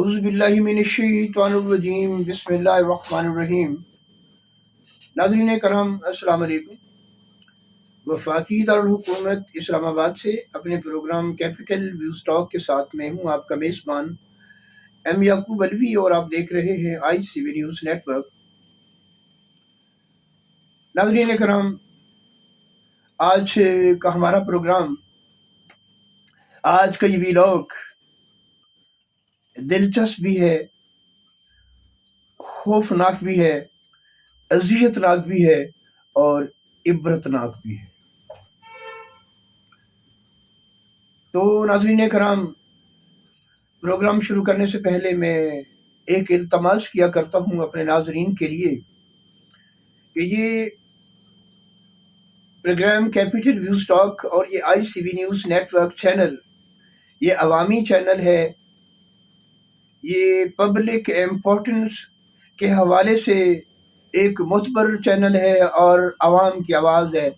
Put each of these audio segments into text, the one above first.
اعوذ باللہ من الشیطان الرجیم بسم اللہ الرحمن الرحیم۔ ناظرین کرام السلام علیکم۔ وفاقی دارالحکومت اسلام آباد سے اپنے پروگرام کیپٹل ویوز ٹاک کے ساتھ میں ہوں آپ کا میزبان ایم یعقوب علوی، اور آپ دیکھ رہے ہیں ICV نیوز نیٹ ورک۔ ناظرین کرام، آج کا ہمارا پروگرام، آج کا یہ ویلاگ دلچسپ بھی ہے، خوفناک بھی ہے، اذیت ناک بھی ہے اور عبرتناک بھی ہے۔ تو ناظرین کرام، پروگرام شروع کرنے سے پہلے میں ایک التماس کیا کرتا ہوں اپنے ناظرین کے لیے کہ یہ پروگرام کیپٹل ویوز ٹاک اور یہ ICV news network channel, یہ عوامی چینل ہے، یہ پبلک امپورٹنس کے حوالے سے ایک معتبر چینل ہے اور عوام کی آواز ہے،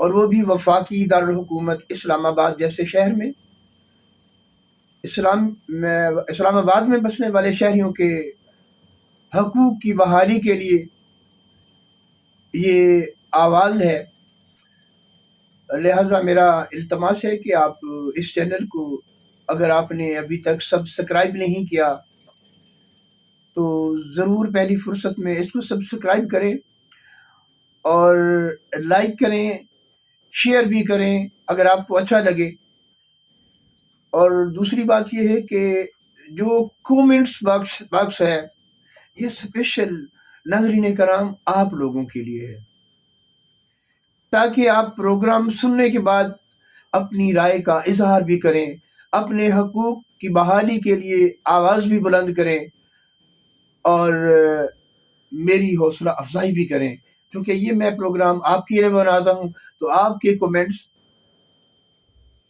اور وہ بھی وفاقی دارالحکومت اسلام آباد جیسے شہر میں، اسلام آباد میں بسنے والے شہریوں کے حقوق کی بحالی کے لیے یہ آواز ہے۔ لہٰذا میرا التماس ہے کہ آپ اس چینل کو، اگر آپ نے ابھی تک سبسکرائب نہیں کیا تو ضرور پہلی فرصت میں اس کو سبسکرائب کریں اور لائک کریں، شیئر بھی کریں اگر آپ کو اچھا لگے۔ اور دوسری بات یہ ہے کہ جو کومنٹس باکس ہے، یہ اسپیشل ناظرین کرام آپ لوگوں کے لیے ہے، تاکہ آپ پروگرام سننے کے بعد اپنی رائے کا اظہار بھی کریں، اپنے حقوق کی بحالی کے لیے آواز بھی بلند کریں اور میری حوصلہ افزائی بھی کریں، کیونکہ یہ میں پروگرام آپ کے لیے بناتا ہوں، تو آپ کے کومنٹس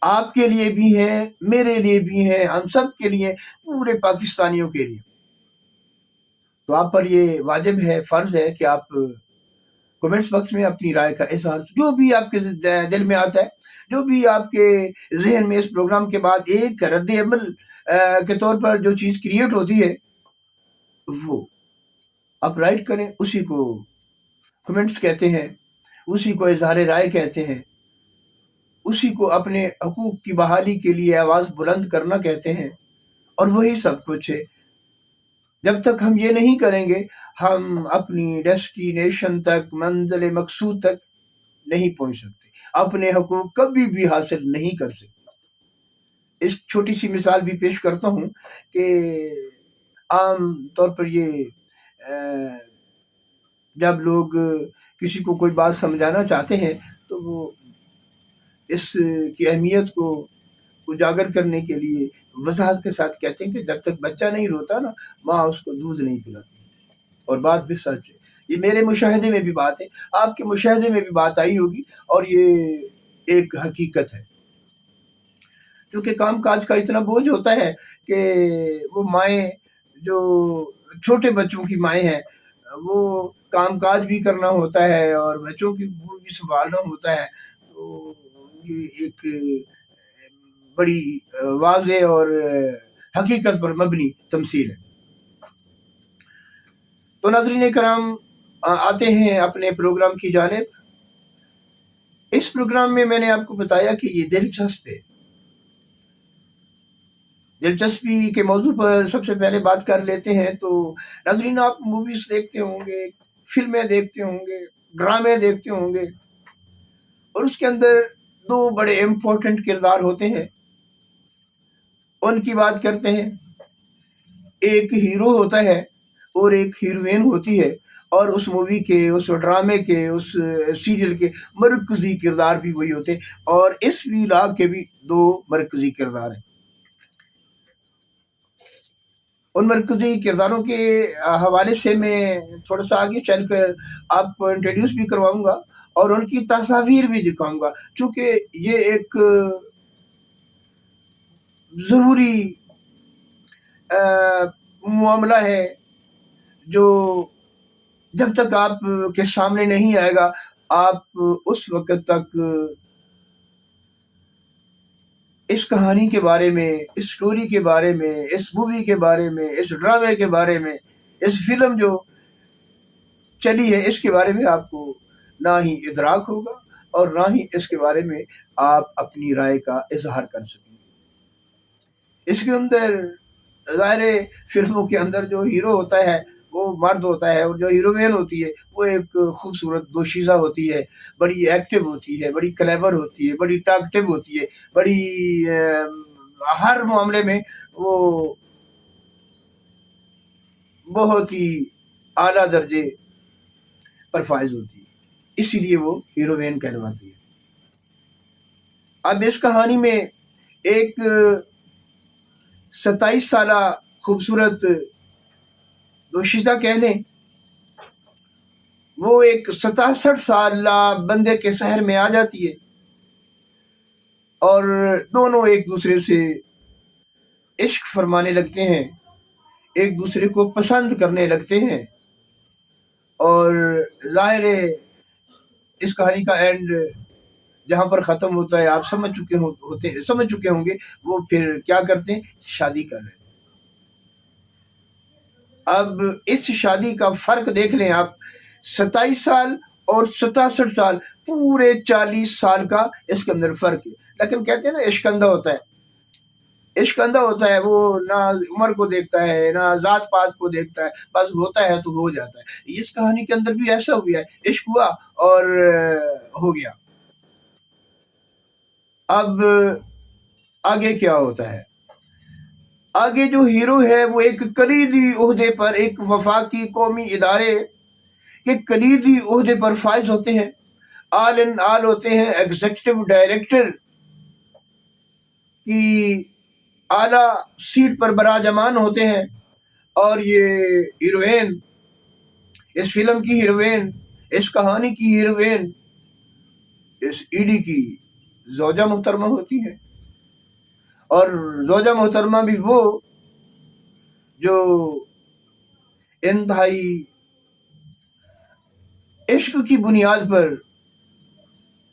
آپ کے لیے بھی ہیں، میرے لیے بھی ہیں، ہم سب کے لیے، پورے پاکستانیوں کے لیے۔ تو آپ پر یہ واجب ہے، فرض ہے کہ آپ کومنٹس باکس میں اپنی رائے کا احساس، جو بھی آپ کے دل میں آتا ہے، جو بھی آپ کے ذہن میں اس پروگرام کے بعد ایک رد عمل کے طور پر جو چیز کریٹ ہوتی ہے، وہ آپ رائٹ کریں، اسی کو کومنٹس کہتے ہیں، اسی کو اظہار رائے کہتے ہیں، اسی کو اپنے حقوق کی بحالی کے لیے آواز بلند کرنا کہتے ہیں، اور وہی سب کچھ ہے۔ جب تک ہم یہ نہیں کریں گے، ہم اپنی ڈیسٹینیشن تک، منزل مقصود تک نہیں پہنچ سکتے، اپنے حقوق کبھی بھی حاصل نہیں کر سکتے۔ اس چھوٹی سی مثال بھی پیش کرتا ہوں کہ عام طور پر یہ جب لوگ کسی کو کوئی بات سمجھانا چاہتے ہیں تو وہ اس کی اہمیت کو اجاگر کرنے کے لیے وضاحت کے ساتھ کہتے ہیں کہ جب تک بچہ نہیں روتا نا، ماں اس کو دودھ نہیں پلاتی، اور بات بھی سچ ہے۔ یہ میرے مشاہدے میں بھی بات ہے، آپ کے مشاہدے میں بھی بات آئی ہوگی، اور یہ ایک حقیقت ہے، کیونکہ کام کاج کا اتنا بوجھ ہوتا ہے کہ وہ مائیں جو چھوٹے بچوں کی مائیں ہیں، وہ کام کاج بھی کرنا ہوتا ہے اور بچوں کی بھی سنبھالنا ہوتا ہے، تو یہ ایک بڑی واضح اور حقیقت پر مبنی تمثیل ہے۔ تو ناظرین کرام، آتے ہیں اپنے پروگرام کی جانب۔ اس پروگرام میں میں نے آپ کو بتایا کہ یہ دلچسپ ہے۔ دلچسپی کے موضوع پر سب سے پہلے بات کر لیتے ہیں۔ تو ناظرین، آپ موویز دیکھتے ہوں گے، فلمیں دیکھتے ہوں گے، ڈرامے دیکھتے ہوں گے، اور اس کے اندر دو بڑے امپورٹنٹ کردار ہوتے ہیں، ان کی بات کرتے ہیں۔ ایک ہیرو ہوتا ہے اور ایک ہیروین ہوتی ہے، اور اس مووی کے، اس ڈرامے کے، اس سیریل کے مرکزی کردار بھی وہی ہوتے ہیں، اور اس ویلاگ کے بھی دو مرکزی کردار ہیں۔ ان مرکزی کرداروں کے حوالے سے میں تھوڑا سا آگے چل کر آپ کو انٹروڈیوس بھی کرواؤں گا اور ان کی تصاویر بھی دکھاؤں گا، چونکہ یہ ایک ضروری معاملہ ہے جو جب تک آپ کے سامنے نہیں آئے گا، آپ اس وقت تک اس کہانی کے بارے میں، اس سٹوری کے بارے میں، اس مووی کے بارے میں، اس ڈرامے کے بارے میں، اس فلم جو چلی ہے اس کے بارے میں آپ کو نہ ہی ادراک ہوگا اور نہ ہی اس کے بارے میں آپ اپنی رائے کا اظہار کر سکیں گے۔ اس کے اندر ظاہر فلموں کے اندر جو ہیرو ہوتا ہے وہ مرد ہوتا ہے، اور جو ہیروین ہوتی ہے وہ ایک خوبصورت دوشیزہ ہوتی ہے، بڑی ایکٹیو ہوتی ہے، بڑی کلیور ہوتی ہے، بڑی ٹاکٹیو ہوتی ہے، بڑی ہر معاملے میں وہ بہت ہی اعلیٰ درجے پر فائز ہوتی ہے، اسی لیے وہ ہیروین کہلواتی ہے۔ اب اس کہانی میں ایک 27 سالہ خوبصورت دوشیزہ کہہ لیں، وہ ایک 67 سالہ بندے کے شہر میں آ جاتی ہے، اور دونوں ایک دوسرے سے عشق فرمانے لگتے ہیں، ایک دوسرے کو پسند کرنے لگتے ہیں، اور ظاہر ہے اس کہانی کا اینڈ جہاں پر ختم ہوتا ہے آپ سمجھ چکے ہوں گے، وہ پھر کیا کرتے ہیں، شادی کر لیتے ہیں۔ اب اس شادی کا فرق دیکھ لیں آپ، 27 سال اور 67 سال، پورے 40 سال کا اس کے اندر فرق ہے۔ لیکن کہتے ہیں نا عشق اندھا ہوتا ہے، عشق اندھا ہوتا ہے، وہ نہ عمر کو دیکھتا ہے نہ ذات پات کو دیکھتا ہے، بس ہوتا ہے تو ہو جاتا ہے۔ اس کہانی کے اندر بھی ایسا ہو گیا ہے، عشق ہوا اور ہو گیا۔ اب آگے کیا ہوتا ہے؟ آگے جو ہیرو ہے وہ ایک کلیدی عہدے پر، ایک وفاقی قومی ادارے کے کلیدی عہدے پر فائز ہوتے ہیں، آل ان آل ہوتے ہیں، ایگزیکٹو ڈائریکٹر کی اعلیٰ سیٹ پر براجمان ہوتے ہیں، اور یہ ہیروین، اس فلم کی ہیروین، اس کہانی کی ہیروین، اس ایڈی کی زوجہ محترمہ ہوتی ہے، اور زوجہ محترمہ بھی وہ جو انتہائی عشق کی بنیاد پر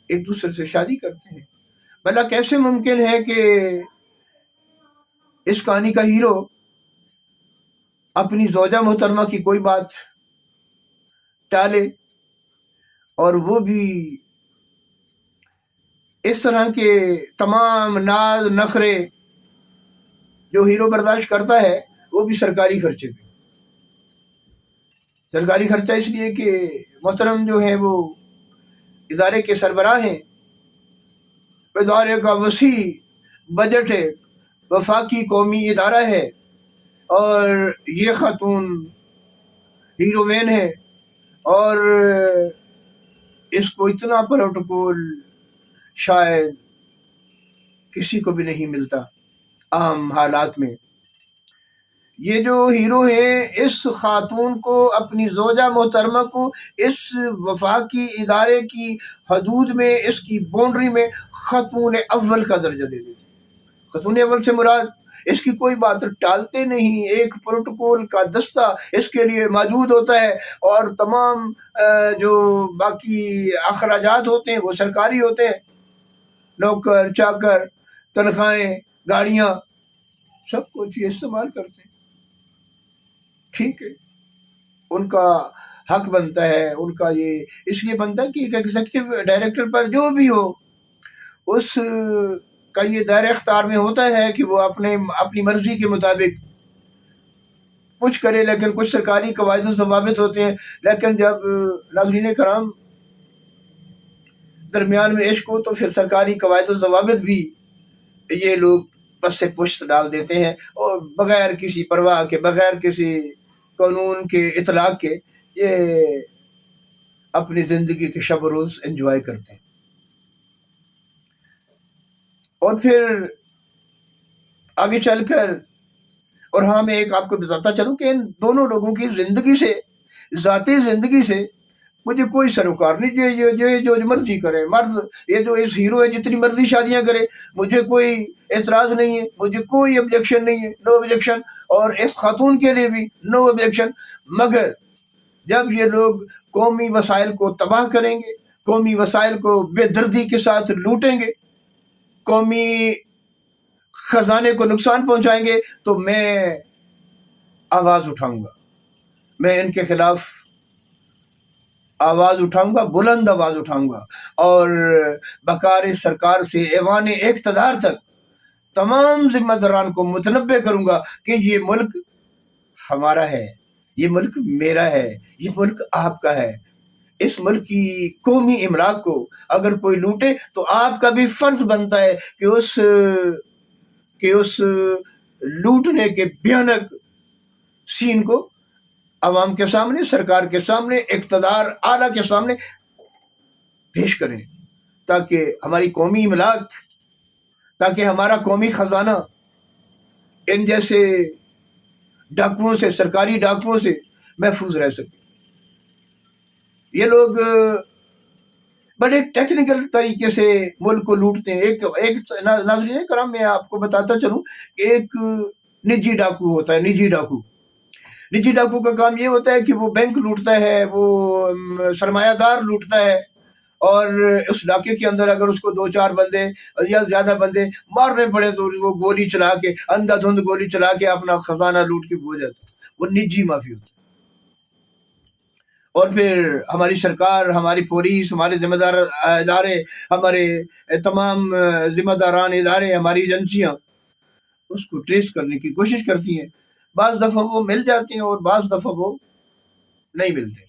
ایک دوسرے سے شادی کرتے ہیں۔ بھلا کیسے ممکن ہے کہ اس کہانی کا ہیرو اپنی زوجہ محترمہ کی کوئی بات ٹالے، اور وہ بھی اس طرح کے تمام ناز نخرے جو ہیرو برداشت کرتا ہے، وہ بھی سرکاری خرچے پہ۔ سرکاری خرچہ اس لیے کہ محترم جو ہیں وہ ادارے کے سربراہ ہیں، ادارے کا وسیع بجٹ ہے، وفاقی قومی ادارہ ہے، اور یہ خاتون ہیروین ہے، اور اس کو اتنا پروٹوکول شاید کسی کو بھی نہیں ملتا عام حالات میں۔ یہ جو ہیرو ہیں اس خاتون کو، اپنی زوجہ محترمہ کو، اس وفاقی ادارے کی حدود میں، اس کی باؤنڈری میں خاتون اول کا درجہ دے دیتے ہیں۔ خاتون اول سے مراد اس کی کوئی بات ٹالتے نہیں، ایک پروٹوکول کا دستہ اس کے لیے موجود ہوتا ہے، اور تمام جو باقی اخراجات ہوتے ہیں وہ سرکاری ہوتے ہیں، نوکر چاکر، تنخواہیں، گاڑیاں، سب کچھ یہ استعمال کرتے ہیں۔ ٹھیک ہے، ان کا حق بنتا ہے، ان کا یہ اس لیے بنتا ہے کہ ایک ایگزیکٹو ڈائریکٹر پر جو بھی ہو، اس کا یہ دائرہ اختیار میں ہوتا ہے کہ وہ اپنی مرضی کے مطابق کچھ کرے، لیکن کچھ سرکاری قواعد و ضوابط ہوتے ہیں۔ لیکن جب ناظرین کرام درمیان میں عشق ہو تو پھر سرکاری قواعد و ضوابط بھی یہ لوگ پس سے پشت ڈال دیتے ہیں، اور بغیر کسی پرواہ کے، بغیر کسی قانون کے اطلاق کے، یہ اپنی زندگی کے شب و روز انجوائے کرتے ہیں۔ اور پھر آگے چل کر، اور ہاں میں ایک آپ کو بتاتا چلوں کہ ان دونوں لوگوں کی زندگی سے، ذاتی زندگی سے مجھے کوئی سروکار نہیں، جو مرضی کرے مرد، یہ جو اس ہیرو ہے جتنی مرضی شادیاں کرے، مجھے کوئی اعتراض نہیں ہے، مجھے کوئی آبجیکشن نہیں ہے، نو آبجیکشن، اور اس خاتون کے لیے بھی نو آبجیکشن۔ مگر جب یہ لوگ قومی وسائل کو تباہ کریں گے، قومی وسائل کو بے دردی کے ساتھ لوٹیں گے، قومی خزانے کو نقصان پہنچائیں گے تو میں آواز اٹھاؤں گا، میں ان کے خلاف آواز اٹھاؤں گا، بلند آواز اٹھاؤں گا، اور بکار سرکار سے ایوان اقتدار تک تمام ذمہ داران کو متنبع کروں گا کہ یہ ملک ہمارا ہے، یہ ملک میرا ہے، یہ ملک آپ کا ہے۔ اس ملک کی قومی املاک کو اگر کوئی لوٹے تو آپ کا بھی فرض بنتا ہے کہ اس لوٹنے کے بھیانک سین کو عوام کے سامنے، سرکار کے سامنے، اقتدار اعلیٰ کے سامنے پیش کریں، تاکہ ہماری قومی املاک، تاکہ ہمارا قومی خزانہ ان جیسے ڈاکوؤں سے، سرکاری ڈاکوؤں سے محفوظ رہ سکے۔ یہ لوگ بڑے ٹیکنیکل طریقے سے ملک کو لوٹتے ہیں۔ ایک ناظرین کرام، میں آپ کو بتاتا چلوں کہ ایک نجی ڈاکو ہوتا ہے، نجی ڈاکو کا کام یہ ہوتا ہے کہ وہ بینک لوٹتا ہے، وہ سرمایہ دار لوٹتا ہے، اور اس ڈاکے کے اندر اگر اس کو 2-4 بندے یا زیادہ بندے مارنے پڑے تو وہ گولی چلا کے، اندھا دھند گولی چلا کے اپنا خزانہ لوٹ کے ہو جاتا ہے۔ وہ نجی مافیا ہوتا ہے۔ اور پھر ہماری سرکار، ہماری پولیس، ہمارے ذمہ دار ادارے، ہمارے تمام ذمہ داران ادارے، ہماری ایجنسیاں اس کو ٹریس کرنے کی کوشش کرتی ہیں۔ بعض دفعہ وہ مل جاتی ہیں اور بعض دفعہ وہ نہیں ملتے،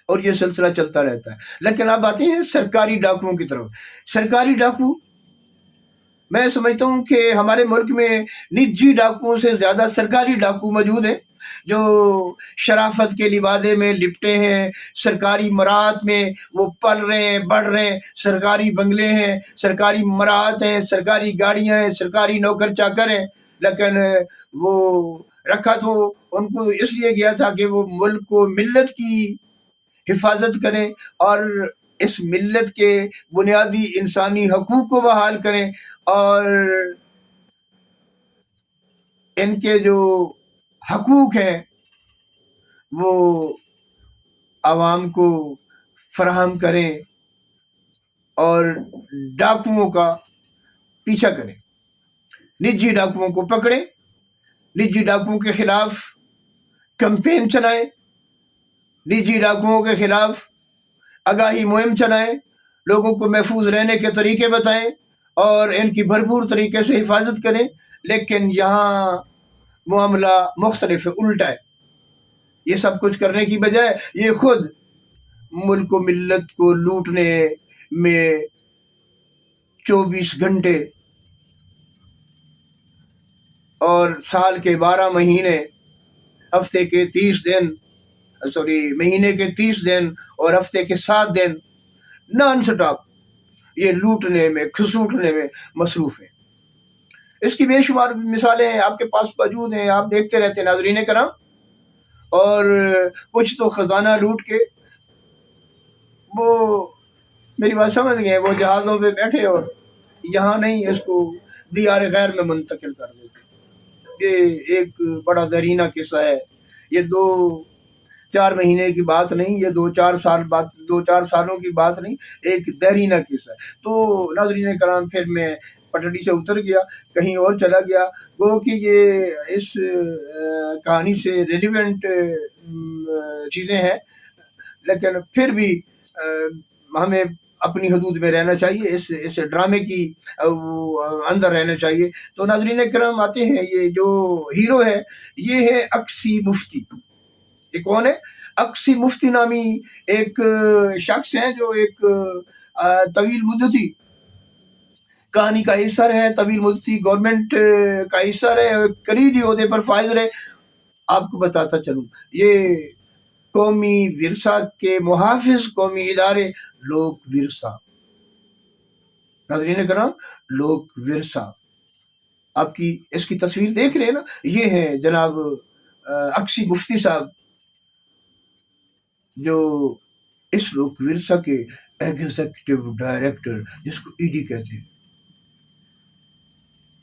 اور یہ سلسلہ چلتا رہتا ہے۔ لیکن اب آتے ہیں سرکاری ڈاکوؤں کی طرف۔ سرکاری ڈاکو، میں سمجھتا ہوں کہ ہمارے ملک میں نجی ڈاکوؤں سے زیادہ سرکاری ڈاکو موجود ہیں، جو شرافت کے لبادے میں لپٹے ہیں، سرکاری مراعات میں وہ پل رہے ہیں، بڑھ رہے ہیں، سرکاری بنگلے ہیں، سرکاری مراعات ہیں، سرکاری گاڑیاں ہیں، سرکاری نوکر چاکر ہیں، لیکن وہ رکھا تو ان کو اس لیے گیا تھا کہ وہ ملک کو، ملت کی حفاظت کریں اور اس ملت کے بنیادی انسانی حقوق کو بحال کریں، اور ان کے جو حقوق ہیں وہ عوام کو فراہم کریں، اور ڈاکوؤں کا پیچھا کریں، نجی ڈاکوؤں کو پکڑیں، نجی ڈاکوؤں کے خلاف کمپین چلائیں، نجی ڈاکوؤں کے خلاف آگاہی مہم چلائیں، لوگوں کو محفوظ رہنے کے طریقے بتائیں اور ان کی بھرپور طریقے سے حفاظت کریں۔ لیکن یہاں معاملہ مختلف ہے، الٹا ہے۔ یہ سب کچھ کرنے کی بجائے یہ خود ملک و ملت کو لوٹنے میں 24 گھنٹے اور سال کے 12 مہینے، ہفتے کے 30 دن، مہینے کے 30 دن اور ہفتے کے 7 دن نان سٹاپ یہ لوٹنے میں، کھسوٹنے میں مصروف ہیں۔ اس کی بے شمار مثالیں آپ کے پاس موجود ہیں، آپ دیکھتے رہتے ہیں ناظرین کرام۔ اور کچھ تو خزانہ لوٹ کے وہ، میری بات سمجھ گئے، وہ جہازوں پہ بیٹھے اور یہاں نہیں، اس کو دیار غیر میں منتقل کر دیتے۔ یہ ایک بڑا دیرینہ قصہ ہے، یہ 2-4 مہینے کی بات نہیں، یہ 2-4 سالوں کی بات نہیں، ایک دیرینہ قصہ ہے۔ تو ناظرین کرام، پھر میں پٹڑی سے اتر گیا، کہیں اور چلا گیا، گو کہ یہ اس کہانی سے ریلیونٹ چیزیں ہیں، لیکن پھر بھی ہمیں اپنی حدود میں رہنا چاہیے، اس ڈرامے کی اندر رہنا چاہیے۔ تو ناظرین کرام آتے ہیں، یہ جو ہیرو ہے یہ ہے اکسی مفتی۔ یہ کون ہے؟ اکسی مفتی نامی ایک شخص ہے، جو ایک طویل مدتی کہانی کا حصہ ہے، طویل مدتی گورنمنٹ کا حصہ ہے، کلیدی عہدے پر فائز رہے۔ آپ کو بتاتا چلوں، یہ قومی ورثہ کے محافظ قومی ادارے لوک ورثہ، ناظرین کرام، لوک ورثہ، آپ کی اس کی تصویر دیکھ رہے ہیں نا، یہ ہیں جناب اکسی مفتی صاحب، جو اس لوک ورثہ کے ایگزیکٹو ڈائریکٹر، جس کو ED کہتے ہیں۔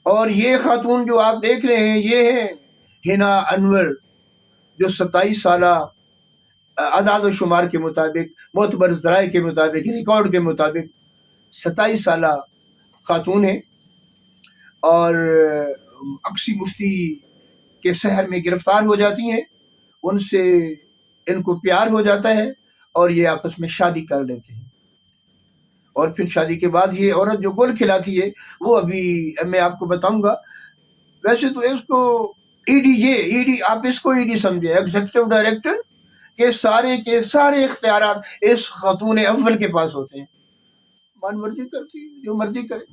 اور یہ خاتون جو آپ دیکھ رہے ہیں، یہ ہے حنا انور، جو 27 سالہ اعداد و شمار کے مطابق، معتبر ذرائع کے مطابق، ریکارڈ کے مطابق 27 سالہ خاتون ہے، اور اقصی مفتی کے شہر میں گرفتار ہو جاتی ہیں، ان سے ان کو پیار ہو جاتا ہے اور یہ آپس میں شادی کر لیتے ہیں۔ اور پھر شادی کے بعد یہ عورت جو گول کھلاتی ہے، وہ ابھی میں آپ کو بتاؤں گا۔ ویسے تو اس کو ای ڈی آپ اس کو ای ڈی سمجھے، ایگزیکٹو ڈائریکٹر کے سارے اختیارات اس خاتون اول کے پاس ہوتے ہیں، من مرضی کرتی ہے، جو مرضی کرے۔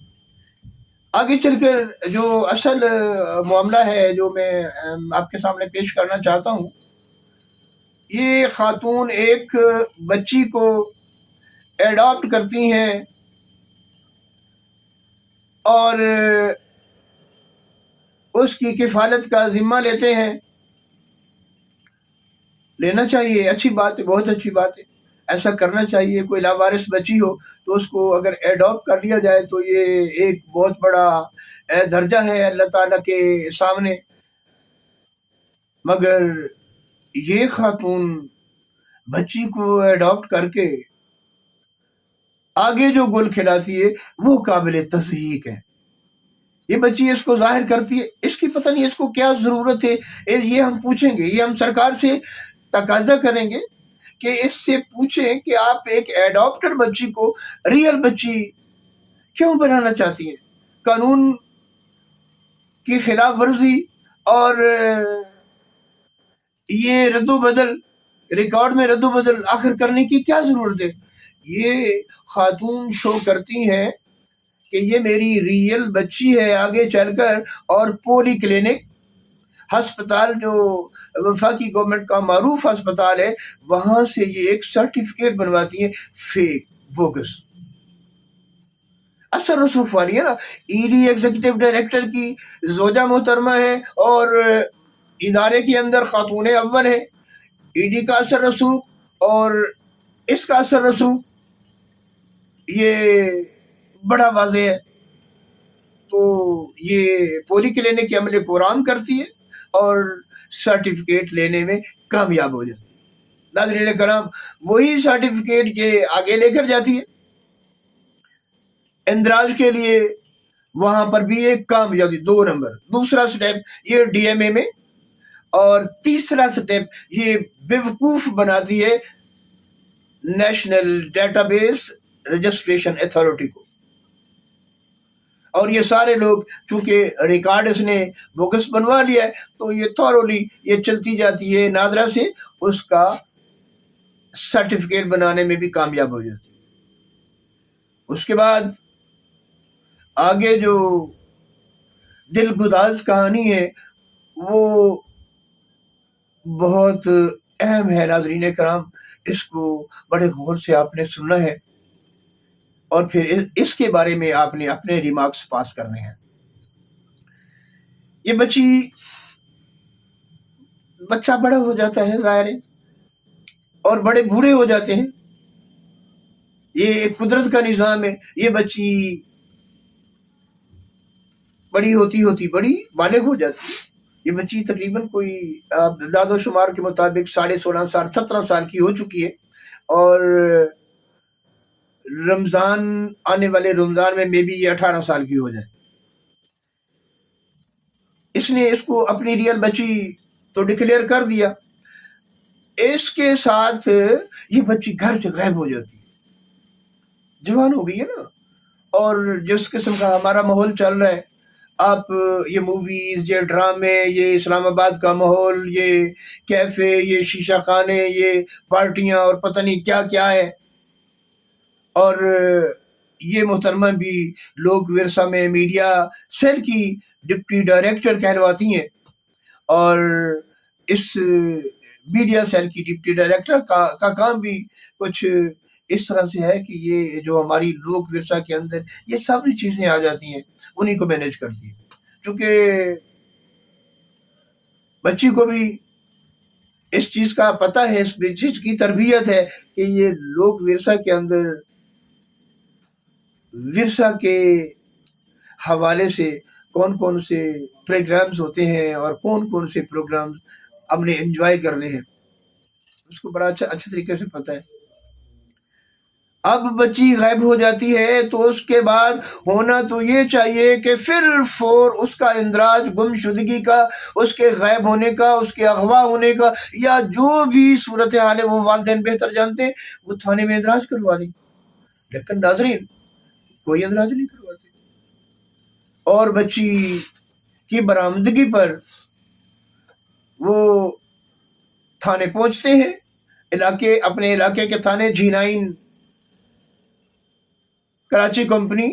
آگے چل کر جو اصل معاملہ ہے جو میں آپ کے سامنے پیش کرنا چاہتا ہوں، یہ خاتون ایک بچی کو ایڈاپٹ کرتی ہیں اور اس کی کفالت کا ذمہ لیتے ہیں۔ لینا چاہیے، اچھی بات ہے، بہت اچھی بات ہے، ایسا کرنا چاہیے۔ کوئی لاوارث بچی ہو تو اس کو اگر ایڈاپٹ کر لیا جائے تو یہ ایک بہت بڑا درجہ ہے اللہ تعالیٰ کے سامنے۔ مگر یہ خاتون بچی کو ایڈاپٹ کر کے آگے جو گل کھلاتی ہے وہ قابل تصدیق ہے۔ یہ بچی اس کو ظاہر کرتی ہے، اس کی پتہ نہیں اس کو کیا ضرورت ہے۔ یہ ہم پوچھیں گے، یہ ہم سرکار سے تقاضا کریں گے کہ اس سے پوچھیں کہ آپ ایک ایڈاپٹڈ بچی کو ریئل بچی کیوں بنانا چاہتی ہیں؟ قانون کی خلاف ورزی اور یہ رد و بدل، ریکارڈ میں رد و بدل آخر کرنے کی کیا ضرورت ہے؟ یہ خاتون شو کرتی ہیں کہ یہ میری ریئل بچی ہے آگے چل کر، اور پولی کلینک ہسپتال جو وفاقی گورنمنٹ کا معروف ہسپتال ہے وہاں سے یہ ایک سرٹیفکیٹ بنواتی ہیں، فیک، بوگس، اثر رسوخ والی ہے نا۔ ای ڈی ایگزیکٹو ڈائریکٹر کی زوجہ محترمہ ہے اور ادارے کے اندر خاتون اول ہے۔ ای ڈی کا اثر رسوخ اور اس کا اثر رسوخ یہ بڑا واضح ہے۔ تو یہ پولی کلینک کے عملے کو رام کرتی ہے اور سرٹیفکیٹ لینے میں کامیاب ہو جاتی ہے۔ ناظرین کرام، وہی سرٹیفکیٹ یہ آگے لے کر جاتی ہے اندراج کے لیے، وہاں پر بھی ایک کامیابی، 2 نمبر۔ دوسرا سٹیپ یہ ڈی ایم اے میں، اور تیسرا سٹیپ یہ بیوقوف بناتی ہے national data base registration authority کو۔ اور یہ سارے لوگ چونکہ ریکارڈ اس نے بوگس بنوا لیا ہے تو یہ تھورولی یہ چلتی جاتی ہے نادرا سے، اس کا سرٹیفکیٹ بنانے میں بھی کامیاب ہو جاتی ہے۔ اس کے بعد آگے جو دل گداز کہانی ہے وہ بہت اہم ہے ناظرین کرام، اس کو بڑے غور سے آپ نے سننا ہے اور پھر اس کے بارے میں آپ نے اپنے ریمارکس پاس کرنے ہیں۔ یہ بچہ بڑا ہو جاتا ہے ظاہر ہے، اور بڑے بوڑھے ہو جاتے ہیں، یہ ایک قدرت کا نظام ہے۔ یہ بچی بڑی ہوتی بڑی بالغ ہو جاتی ہے۔ یہ بچی تقریباً کوئی اعداد و شمار کے مطابق 16.5 سال 17 سال کی ہو چکی ہے، اور رمضان آنے والے رمضان میں بھی یہ 18 سال کی ہو جائے۔ اس نے اس کو اپنی ریئل بچی تو ڈکلیئر کر دیا، اس کے ساتھ یہ بچی گھر سے غائب ہو جاتی ہے، جوان ہو گئی ہے نا۔ اور جس قسم کا ہمارا ماحول چل رہا ہے، آپ یہ موویز، یہ ڈرامے، یہ اسلام آباد کا ماحول، یہ کیفے، یہ شیشہ خانے، یہ پارٹیاں اور پتہ نہیں کیا کیا ہے، اور یہ محترمہ بھی لوک ورثہ میں میڈیا سیل کی ڈپٹی ڈائریکٹر کہلواتی ہیں، اور اس میڈیا سیل کی ڈپٹی ڈائریکٹر کا کام بھی کچھ اس طرح سے ہے کہ یہ جو ہماری لوک ورثہ کے اندر یہ ساری چیزیں آ جاتی ہیں، انہیں کو مینیج کرتی ہے۔ کیونکہ بچی کو بھی اس چیز کا پتہ ہے، اس چیز کی تربیت ہے کہ یہ لوک ورثہ کے اندر ورثہ کے حوالے سے کون کون سے پروگرامز ہوتے ہیں اور کون کون سے پروگرامز ہم نے انجوائے کرنے ہیں، اس کو بڑا اچھا طریقے سے پتہ ہے۔ اب بچی غائب ہو جاتی ہے تو اس کے بعد ہونا تو یہ چاہیے کہ فی الفور اس کا اندراج گمشدگی کا، اس کے غائب ہونے کا، اس کے اغوا ہونے کا، یا جو بھی صورتحال ہے وہ والدین بہتر جانتے ہیں، وہ تھانے میں اندراج کروا دیں. لیکن ناظرین کوئی اندراج نہیں کرواتے، اور بچی کی برآمدگی پر وہ تھانے پہنچتے ہیں، اپنے علاقے کے تھانے G9 کراچی کمپنی،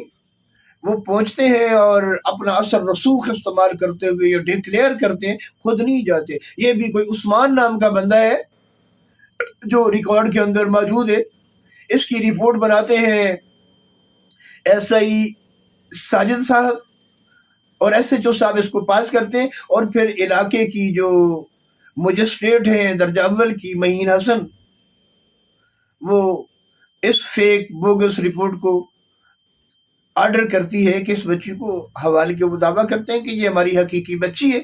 وہ پہنچتے ہیں اور اپنا اثر رسوخ استعمال کرتے ہوئے یہ ڈکلیئر کرتے ہیں، خود نہیں جاتے. یہ بھی کوئی عثمان نام کا بندہ ہے جو ریکارڈ کے اندر موجود ہے، اس کی رپورٹ بناتے ہیں SI ساجد صاحب، اور SHO صاحب اس کو پاس کرتے ہیں. اور پھر علاقے کی جو مجسٹریٹ ہیں درجہ اول کی معین حسن، وہ اس فیک بوگس رپورٹ کو آرڈر کرتی ہے کہ اس بچی کو حوالے کے دعویٰ کرتے ہیں کہ یہ ہماری حقیقی بچی ہے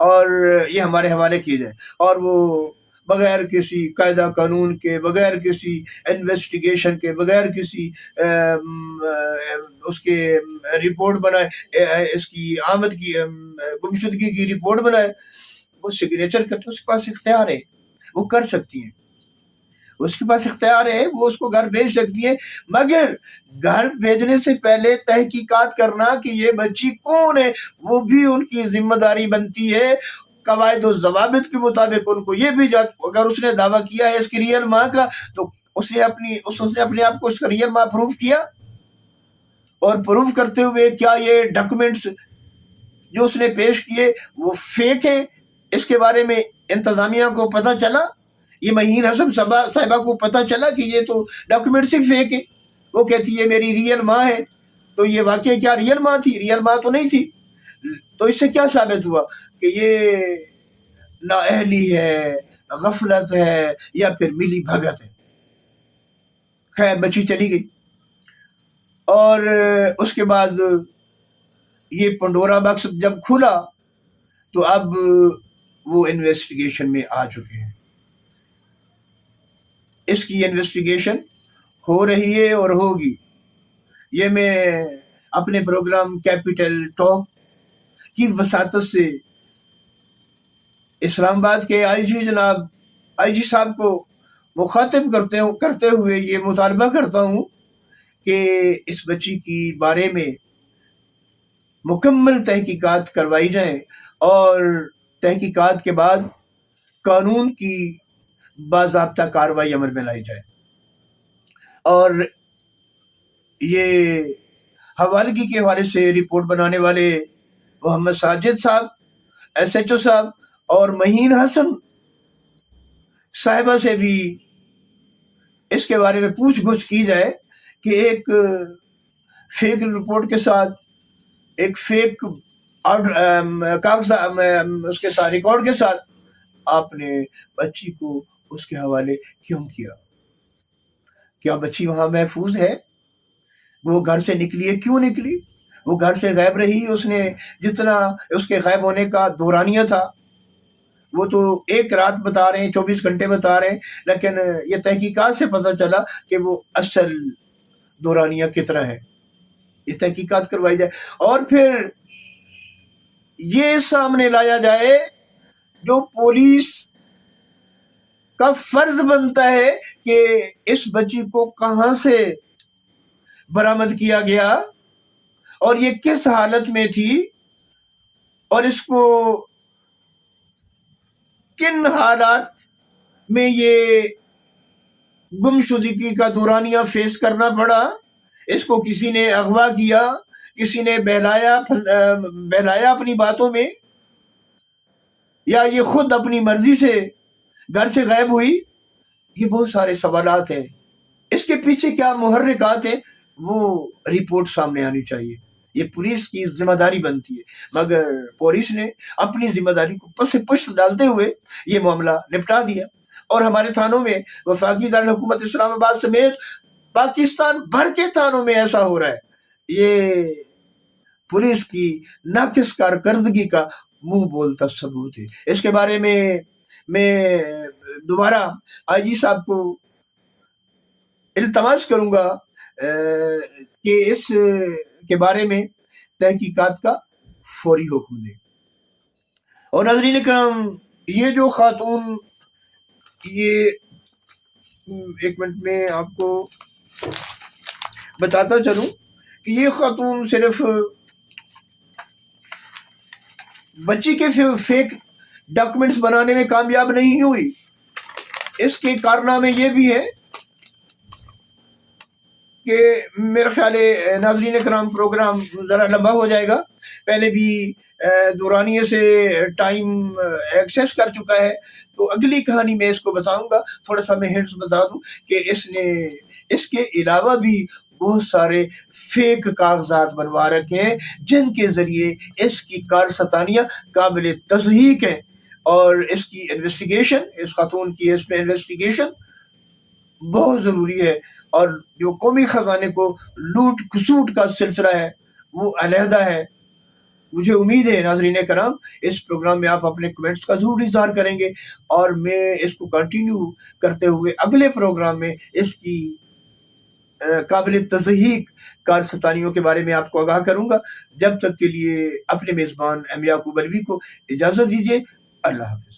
اور یہ ہمارے حوالے کی جائے. اور وہ بغیر کسی قاعدہ قانون کے، بغیر کسی انویسٹیگیشن کے، بغیر کسی اس کے رپورٹ بنائے، اس کی آمد کی گمشدگی کی رپورٹ بنائے، وہ سگنیچر کرتے، اس کے پاس اختیار ہے، وہ کر سکتی ہیں، اس کے پاس اختیار ہے، وہ اس کو گھر بھیج سکتی ہے. مگر گھر بھیجنے سے پہلے تحقیقات کرنا کہ یہ بچی کون ہے، وہ بھی ان کی ذمہ داری بنتی ہے. قواعد و ضوابط کے مطابق ان کو یہ بھی اگر اس نے دعویٰ کیا ہے اس کی ریئل ماں کا، تو اس نے اپنے آپ کو اس کا ریئل ماں پروف کیا، اور پروف کرتے ہوئے کیا یہ ڈاکومنٹس جو اس نے پیش کیے وہ فیک ہیں. اس کے بارے میں انتظامیہ کو پتہ چلا، یہ معین حسن صاحبہ کو پتہ چلا کہ یہ تو ڈاکومنٹس ہی فیک ہے. وہ کہتی ہے میری ریئل ماں ہے، تو یہ واقعی کیا ریئل ماں تھی؟ ریئل ماں تو نہیں تھی. تو اس سے کیا ثابت ہوا کہ یہ نااہلی ہے، غفلت ہے، یا پھر ملی بھگت ہے. خیر بچی چلی گئی، اور اس کے بعد یہ پنڈورا باکس جب کھلا تو اب وہ انویسٹیگیشن میں آ چکے ہیں. اس کی انویسٹیگیشن ہو رہی ہے اور ہوگی. یہ میں اپنے پروگرام کیپٹل ٹاک کی وساطت سے اسلام آباد کے جناب IG صاحب کو مخاطب کرتے ہوئے یہ مطالبہ کرتا ہوں کہ اس بچی کی بارے میں مکمل تحقیقات کروائی جائیں، اور تحقیقات کے بعد قانون کی باضابطہ کارروائی عمل میں لائی جائے. اور یہ حوالگی کے حوالے سے رپورٹ بنانے والے محمد ساجد صاحب، SHO صاحب، اور معین حسن صاحبہ سے بھی اس کے بارے میں پوچھ گچھ کی جائے کہ ایک فیک رپورٹ کے ساتھ، ایک فیک کاغذ اس کے ساتھ، ریکارڈ کے ساتھ آپ نے بچی کو اس کے حوالے کیوں کیا؟ کیا بچی وہاں محفوظ ہے؟ وہ گھر سے نکلی ہے، کیوں نکلی؟ وہ گھر سے غائب رہی، اس نے جتنا اس کے غائب ہونے کا دورانیہ تھا وہ تو ایک رات بتا رہے ہیں، 24 گھنٹے بتا رہے ہیں، لیکن یہ تحقیقات سے پتہ چلا کہ وہ اصل دورانیہ کتنا ہے. یہ تحقیقات کروائی جائے، اور پھر یہ سامنے لایا جائے جو پولیس کا فرض بنتا ہے کہ اس بچی کو کہاں سے برآمد کیا گیا اور یہ کس حالت میں تھی، اور اس کو کن حالات میں یہ گمشدگی کا دورانیہ فیس کرنا پڑا. اس کو کسی نے اغوا کیا، کسی نے بہلایا اپنی باتوں میں، یا یہ خود اپنی مرضی سے گھر سے غائب ہوئی؟ یہ بہت سارے سوالات ہیں. اس کے پیچھے کیا محرکات ہیں وہ رپورٹ سامنے آنی چاہیے. یہ پولیس کی ذمہ داری بنتی ہے، مگر پولیس نے اپنی ذمہ داری کو پس پشت ڈالتے ہوئے یہ معاملہ نپٹا دیا. اور ہمارے تھانوں میں، وفاقی دارالحکومت اسلام آباد سمیت پاکستان بھر کے تھانوں میں ایسا ہو رہا ہے. یہ پولیس کی ناقص کارکردگی کا منہ بولتا ثبوت ہے. اس کے بارے میں دوبارہ IG صاحب کو التماس کروں گا کہ اس کے بارے میں تحقیقات کا فوری حکم دیں۔ اور ناظرین کرام، یہ جو خاتون، یہ ایک منٹ میں آپ کو بتاتا چلوں کہ یہ خاتون صرف بچی کے فیک ڈاکومنٹس بنانے میں کامیاب نہیں ہوئی، اس کے کارنامے یہ بھی ہے کہ میرا خیال ہے ناظرین کرام پروگرام ذرا لمبا ہو جائے گا، پہلے بھی دورانیے سے ٹائم ایکسیس کر چکا ہے، تو اگلی کہانی میں اس کو بتاؤں گا۔ تھوڑا سا میں ہنٹس بتا دوں کہ اس نے اس کے علاوہ بھی بہت سارے فیک کاغذات بنوا رکھے ہیں جن کے ذریعے اس کی کارستانیاں قابل تصدیق ہیں، اور اس کی انویسٹیگیشن، اس خاتون کی اس میں انویسٹیگیشن بہت ضروری ہے، اور جو قومی خزانے کو لوٹ کھسوٹ کا سلسلہ ہے وہ علیحدہ ہے۔ مجھے امید ہے ناظرین کرام اس پروگرام میں آپ اپنے کمنٹس کا ضرور اظہار کریں گے، اور میں اس کو کنٹینیو کرتے ہوئے اگلے پروگرام میں اس کی قابل تصدیق کارستانیوں کے بارے میں آپ کو آگاہ کروں گا۔ جب تک کے لیے اپنے میزبان ایم یعقوب علوی کو اجازت دیجیے۔ اللہ حافظ۔